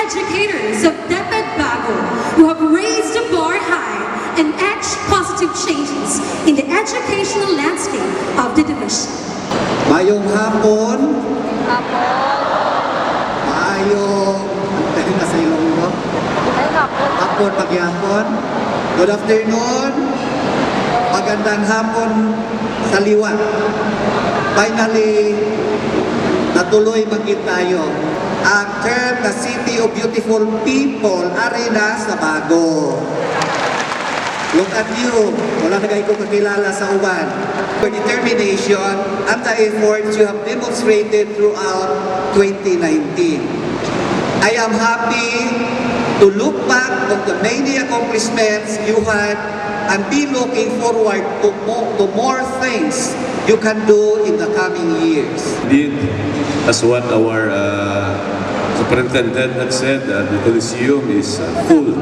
Educators of Bago who have raised the bar high and etched positive changes in the educational landscape of the division. Mayong hapon. Mayong nasa ilong mo. Hapon, pagyapon. Good afternoon. Magandang hapon sa liwan. Finally, natuloy magkita tayo. Ang term na City of Beautiful People, ari na sa Bago. Look at you. Wala na kayo kakilala sa uban. Your determination at the efforts you have demonstrated throughout 2019. I am happy to look back on the many accomplishments you had and be looking forward to more things you can do in the coming years. Indeed, as what our superintendent had said, the Coliseum is full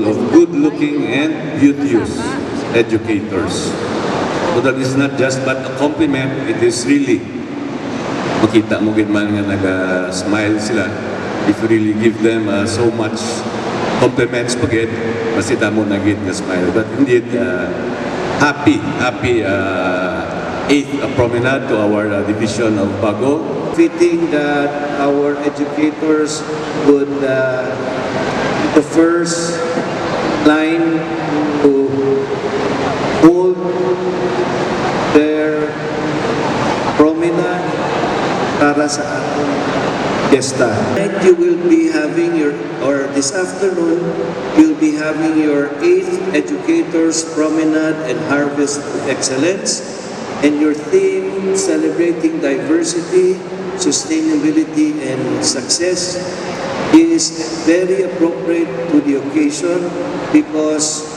of good-looking and beauteous educators. So that is not just but a compliment, it is really makita mo man nga nag-smile sila. If you really give them so much compliments pagit, masita mo nagit na smile. But indeed, happy 8th Promenade to our division of Bago. Fitting that our educators would the first line to hold their promenade para sa ating fiesta. Tonight you will be having this afternoon you'll be having your 8th Educators Promenade and Harvest of Excellence, and your theme celebrating diversity, sustainability, and success is very appropriate to the occasion because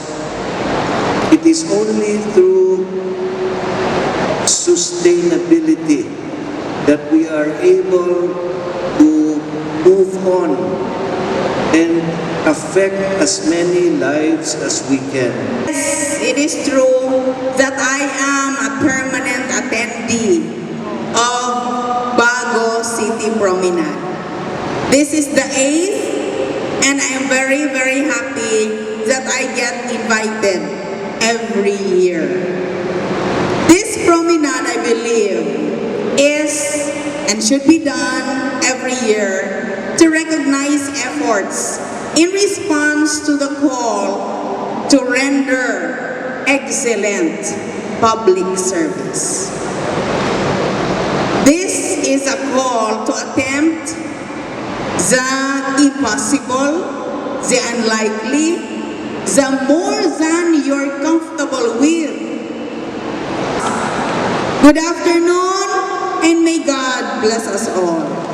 it is only through sustainability that we are able to move on and affect as many lives as we can. Yes, it is true that I am a permanent attendee of Bago City Promenade. This is the 8th, and I am very, very happy that I get invited every year. This promenade, I believe, is and should be done every year to recognize efforts in response to the call to render excellent public service. This is a call to attempt the impossible, the unlikely, the more than you're comfortable with. Good afternoon, and may God bless us all.